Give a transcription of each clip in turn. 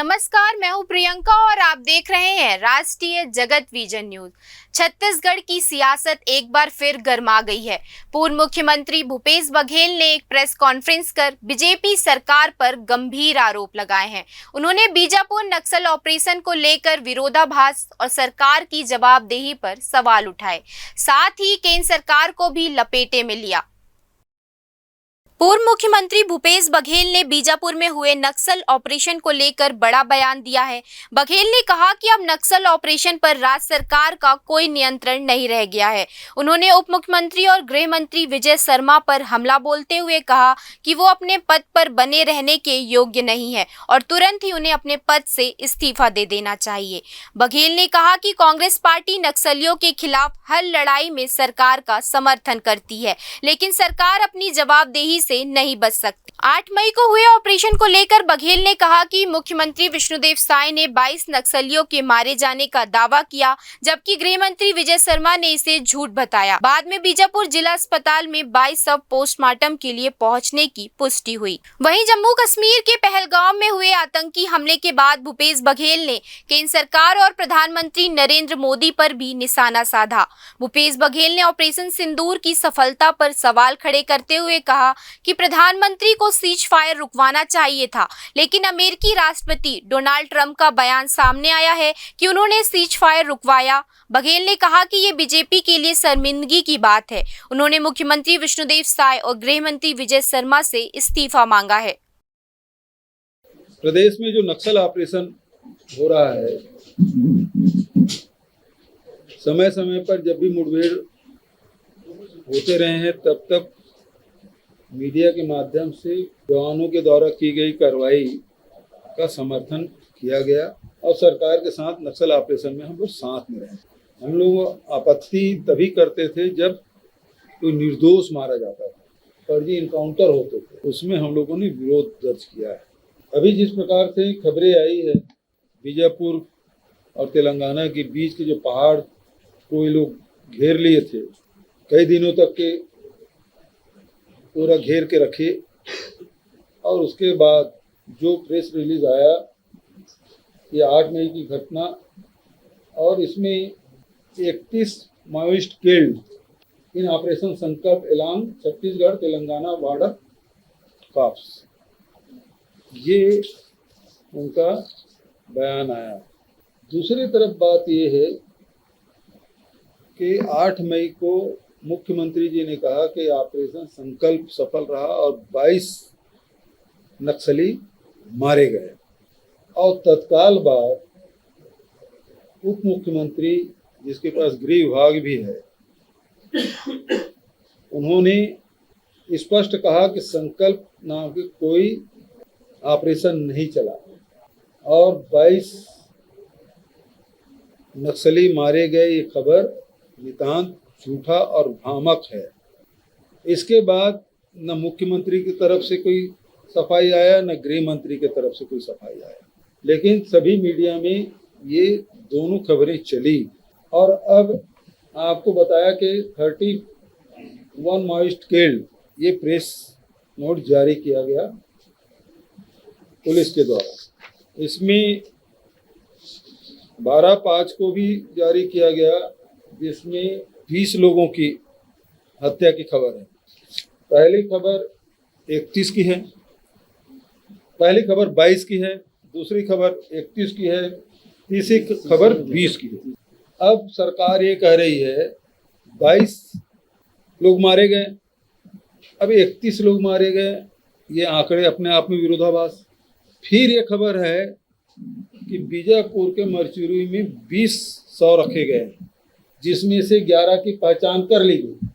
नमस्कार, मैं हूं प्रियंका और आप देख रहे हैं राष्ट्रीय जगत विजन न्यूज। छत्तीसगढ़ की सियासत एक बार फिर गर्मा गई है। पूर्व मुख्यमंत्री भूपेश बघेल ने एक प्रेस कॉन्फ्रेंस कर बीजेपी सरकार पर गंभीर आरोप लगाए हैं। उन्होंने बीजापुर नक्सल ऑपरेशन को लेकर विरोधाभास और सरकार की जवाबदेही पर सवाल उठाए। साथ ही केंद्र सरकार को भी लपेटे में लिया। पूर्व मुख्यमंत्री भूपेश बघेल ने बीजापुर में हुए नक्सल ऑपरेशन को लेकर बड़ा बयान दिया है। बघेल ने कहा कि अब नक्सल ऑपरेशन पर राज्य सरकार का कोई नियंत्रण नहीं रह गया है। उन्होंने उप मुख्यमंत्री और गृह मंत्री विजय शर्मा पर हमला बोलते हुए कहा कि वो अपने पद पर बने रहने के योग्य नहीं है और तुरंत ही उन्हें अपने पद से इस्तीफा दे देना चाहिए। बघेल ने कहा कि कांग्रेस पार्टी नक्सलियों के खिलाफ हर लड़ाई में सरकार का समर्थन करती है, लेकिन सरकार अपनी जवाबदेही से नहीं बच सकती। 8 मई को हुए ऑपरेशन को लेकर बघेल ने कहा कि मुख्यमंत्री विष्णुदेव साय ने 22 नक्सलियों के मारे जाने का दावा किया, जबकि गृह मंत्री विजय शर्मा ने इसे झूठ बताया। बाद में बीजापुर जिला अस्पताल में 22 शव पोस्टमार्टम के लिए पहुंचने की पुष्टि हुई। वहीं जम्मू कश्मीर के पहलगाम में हुए आतंकी हमले के बाद भूपेश बघेल ने केंद्र सरकार और प्रधानमंत्री नरेंद्र मोदी पर भी निशाना साधा। भूपेश बघेल ने ऑपरेशन सिंदूर की सफलता पर सवाल खड़े करते हुए कहा कि प्रधानमंत्री को सीज फायर रुकवाना चाहिए था, लेकिन अमेरिकी राष्ट्रपति डोनाल्ड ट्रंप का बयान सामने आया है कि उन्होंने सीज फायर रुकवाया। बघेल ने कहा कि ये बीजेपी के लिए शर्मिंदगी की बात है। उन्होंने मुख्यमंत्री विष्णुदेव साय और गृह मंत्री विजय शर्मा से इस्तीफा मांगा है। प्रदेश में जो नक्सल ऑपरेशन हो रहा है, समय समय पर जब भी मुठभेड़ होते रहे हैं, तब तक मीडिया के माध्यम से जवानों के द्वारा की गई कार्रवाई का समर्थन किया गया और सरकार के साथ नक्सल ऑपरेशन में हम लोग साथ में रहे। हम लोग आपत्ति तभी करते थे जब कोई निर्दोष मारा जाता था, फर्जी इनकाउंटर होते थे, उसमें हम लोगों ने विरोध दर्ज किया है। अभी जिस प्रकार से खबरें आई है, बीजापुर और तेलंगाना के बीच के जो पहाड़ को ये लोग घेर लिए थे, कई दिनों तक के पूरा घेर के रखे, और उसके बाद जो प्रेस रिलीज आया ये 8 मई की घटना, और इसमें 31 माओइस्ट किल्ड इन ऑपरेशन संकल्प एलान छत्तीसगढ़ तेलंगाना बॉर्डर कॉप्स, ये उनका बयान आया। दूसरी तरफ बात ये है कि 8 मई को मुख्यमंत्री जी ने कहा कि ऑपरेशन संकल्प सफल रहा और 22 नक्सली मारे गए, और तत्काल बाद उप मुख्यमंत्री जिसके पास गृह विभाग भी है, उन्होंने स्पष्ट कहा कि संकल्प नाम की कोई ऑपरेशन नहीं चला और 22 नक्सली मारे गए, ये खबर नितांत झूठा और भ्रामक है। इसके बाद न मुख्यमंत्री की तरफ से कोई सफाई आया, न गृह मंत्री की तरफ से कोई सफाई आया, लेकिन सभी मीडिया में ये दोनों खबरें चली। और अब आपको बताया कि 31 माओइस्ट किल्ड, ये प्रेस नोट जारी किया गया पुलिस के द्वारा। इसमें 12/5 को भी जारी किया गया, जिसमें 20 लोगों की हत्या की खबर है। पहली खबर 31 की है, पहली खबर 22 की है, दूसरी खबर 31 की है, तीसरी खबर 20 की है। अब सरकार ये कह रही है 22 लोग मारे गए, अब 31 लोग मारे गए, ये आंकड़े अपने आप में विरोधाभास। फिर ये खबर है कि बीजापुर के मरचुरी में 20 शव रखे गए, जिसमें से 11 की पहचान कर ली गई।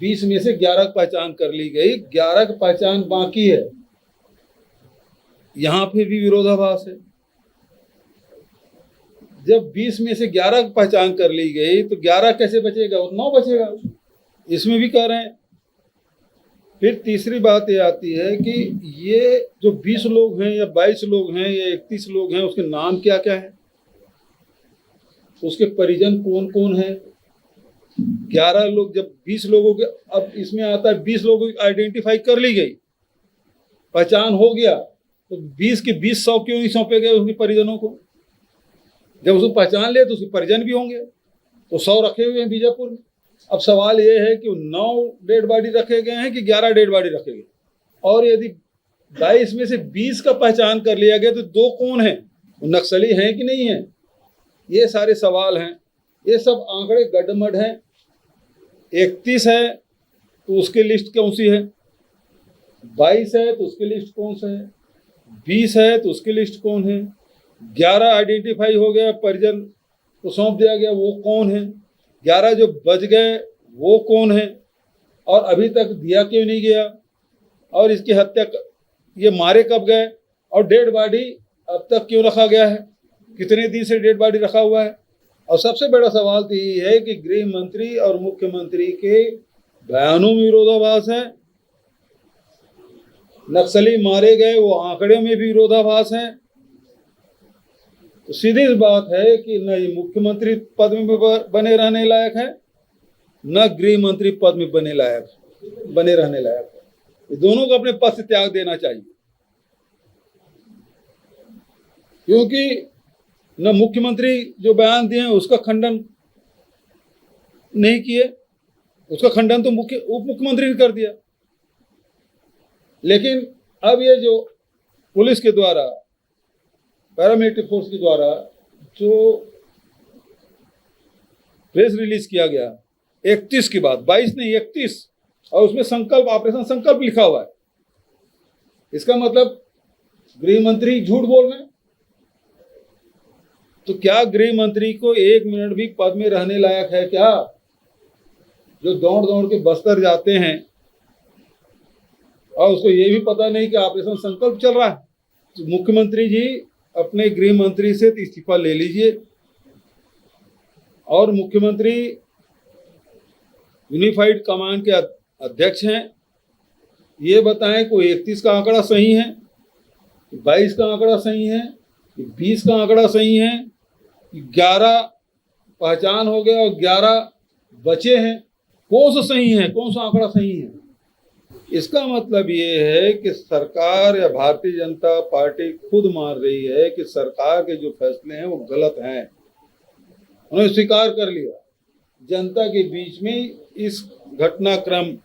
20 में से 11 की पहचान कर ली गई, 11 की पहचान बाकी है। यहाँ पे भी विरोधाभास है। जब 20 में से 11 की पहचान कर ली गई तो 11 कैसे बचेगा, और 9 बचेगा, इसमें भी कह रहे हैं। फिर तीसरी बात ये आती है कि ये जो 20 लोग हैं या 22 लोग हैं या 31 लोग हैं, उसके नाम क्या क्या है, उसके परिजन कौन कौन है। 11 लोग, जब 20 लोगों के, अब इसमें आता है 20 लोगों की आइडेंटिफाई कर ली गई, पहचान हो गया, तो 20 के 20 100 क्यों नहीं सौंपे गए उसके परिजनों को? जब उसको पहचान लिया तो उसके परिजन भी होंगे, तो 100 रखे हुए हैं बीजापुर में। अब सवाल ये है कि 9 डेड बॉडी रखे गए हैं कि 11 डेड बॉडी रखे गए, और यदि 22 में से 20 का पहचान कर लिया गया तो 2 कौन है? वो नक्सली हैं कि नहीं है? ये सारे सवाल हैं। ये सब आंकड़े गड़बड़ हैं। 31 है तो उसकी लिस्ट कौन सी है? 22 है तो उसकी लिस्ट कौन सा है? 20 है तो उसकी लिस्ट कौन है? 11 आइडेंटिफाई हो गया, परिजन को सौंप दिया गया, वो कौन है? 11 जो बच गए वो कौन है? और अभी तक दिया क्यों नहीं गया? और इसकी हत्या ये मारे कब गए? और डेड बॉडी अब तक क्यों रखा गया है? कितने दिन से डेड बॉडी रखा हुआ है? और सबसे बड़ा सवाल तो ये है कि गृह मंत्री और मुख्यमंत्री के बयानों में विरोधाभास है, नक्सली मारे गए वो आंकड़े में भी विरोधाभास है। तो सीधी बात है कि न ये मुख्यमंत्री पद में बने रहने लायक है, न गृह मंत्री पद में बने रहने लायक है। ये दोनों को अपने पद से त्याग देना चाहिए, क्योंकि न मुख्यमंत्री जो बयान दिए हैं उसका खंडन नहीं किए, उसका खंडन तो उप मुख्यमंत्री ने कर दिया। लेकिन अब ये जो पुलिस के द्वारा, पैरामिलिट्री फोर्स के द्वारा जो प्रेस रिलीज किया गया 31 की बात, 22 नहीं 31, और उसमें संकल्प, ऑपरेशन संकल्प लिखा हुआ है, इसका मतलब गृह मंत्री झूठ बोल रहे हैं। तो क्या गृह मंत्री को 1 मिनट भी पद में रहने लायक है क्या? जो दौड़ दौड़ के बस्तर जाते हैं और उसको ये भी पता नहीं कि ऑपरेशन संकल्प चल रहा है। तो मुख्यमंत्री जी अपने गृह मंत्री से इस्तीफा ले लीजिए, और मुख्यमंत्री यूनिफाइड कमांड के अध्यक्ष हैं, ये बताएं कोई 31 का आंकड़ा सही है, 22 का आंकड़ा सही है, 20 का आंकड़ा सही है, 11 पहचान हो गया और 11 बचे हैं, कौन सा सही है, कौन सा आंकड़ा सही है? इसका मतलब ये है कि सरकार या भारतीय जनता पार्टी खुद मान रही है कि सरकार के जो फैसले हैं वो गलत हैं। उन्होंने स्वीकार कर लिया। जनता के बीच में इस घटनाक्रम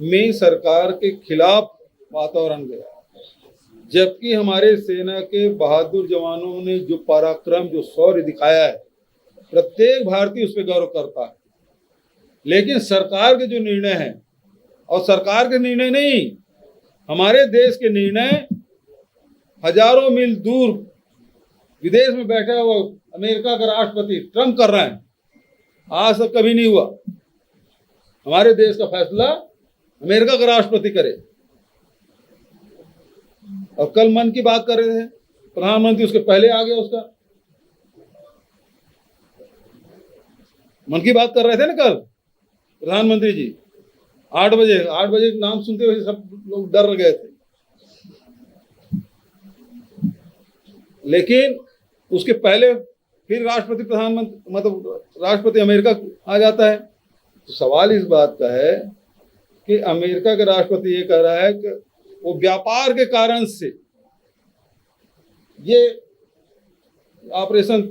में सरकार के खिलाफ वातावरण गया, जबकि हमारे सेना के बहादुर जवानों ने जो पराक्रम, जो शौर्य दिखाया है, प्रत्येक भारतीय उस पर गौरव करता है। लेकिन सरकार के जो निर्णय हैं, और सरकार के निर्णय नहीं, हमारे देश के निर्णय हजारों मील दूर विदेश में बैठा हुआ अमेरिका का राष्ट्रपति ट्रम्प कर रहे हैं, आज तक कभी नहीं हुआ। हमारे देश का फैसला अमेरिका का राष्ट्रपति करे। और कल मन की बात कर रहे थे, प्रधानमंत्री उसके पहले आ गया, उसका मन की बात कर रहे थे ना कल प्रधानमंत्री जी, 8 बजे नाम सुनते हुए सब लोग डर गए थे। लेकिन उसके पहले फिर राष्ट्रपति प्रधानमंत्री, मतलब राष्ट्रपति अमेरिका आ जाता है। तो सवाल इस बात का है कि अमेरिका के राष्ट्रपति ये कह रहा है कि वो व्यापार के कारण से ये ऑपरेशन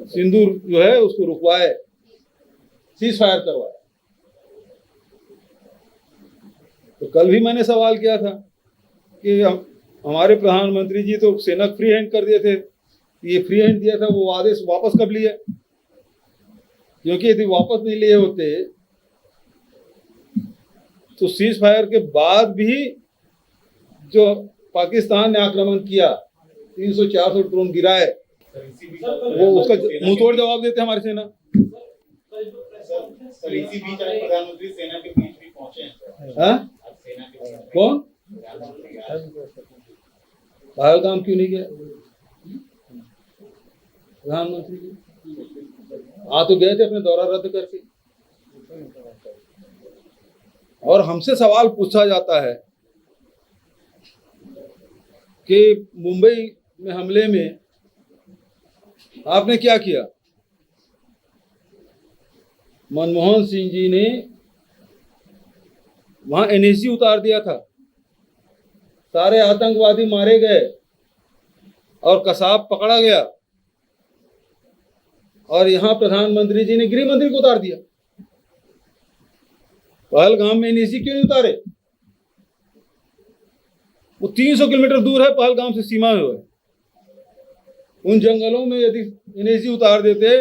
सिंदूर जो है उसको रुकवाए, सीज फायर करवाए। तो कल भी मैंने सवाल किया था कि हमारे प्रधानमंत्री जी तो सेना फ्री हैंड कर दिए थे, ये फ्री हैंड दिया था, वो आदेश वापस कब लिया? क्योंकि यदि वापस नहीं लिए होते तो सीज फायर के बाद भी जो पाकिस्तान ने आक्रमण किया, 300-400 ड्रोन गिराए, वो उसका मुंहतोड़ जवाब देते हमारी सेना। इसी बीच प्रधानमंत्री सेना के बीच भी पहुंचे हैं। हाँ? कौन? पहलगाम क्यों नहीं गया प्रधानमंत्री जी? तो गए थे अपने दौरा रद्द करके। और हमसे सवाल पूछा जाता है कि मुंबई में हमले में आपने क्या किया? मनमोहन सिंह जी ने वहां एनएसजी उतार दिया था, सारे आतंकवादी मारे गए और कसाब पकड़ा गया, और यहाँ प्रधानमंत्री जी ने गृह मंत्री को उतार दिया। पहलगाम में एनएसी क्यों नहीं उतारे? वो 300 किलोमीटर दूर है, पहलगाम से सीमा में है। उन जंगलों में यदि एनएसी उतार देते,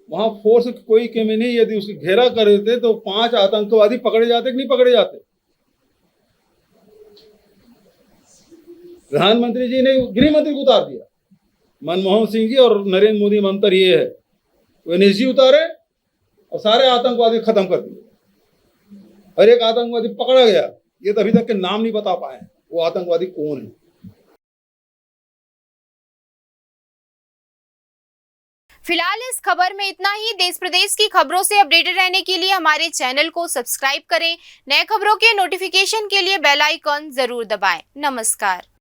वहां फोर्स की कोई कमी नहीं, यदि उसकी घेरा कर देते तो 5 आतंकवादी पकड़े जाते कि नहीं पकड़े जाते? प्रधानमंत्री जी ने गृह मंत्री को उतार दिया। मनमोहन सिंह जी और नरेंद्र मोदी में अंतर ये है, वो एनएसी उतारे और सारे आतंकवादी खत्म कर दिए, और एक आतंकवादी पकड़ा गया, ये तो अभी तक के नाम नहीं बता पाए वो आतंकवादी कौन है। फिलहाल इस खबर में इतना ही। देश प्रदेश की खबरों से अपडेटेड रहने के लिए हमारे चैनल को सब्सक्राइब करें। नए खबरों के नोटिफिकेशन के लिए बेल आइकॉन जरूर दबाएं। नमस्कार।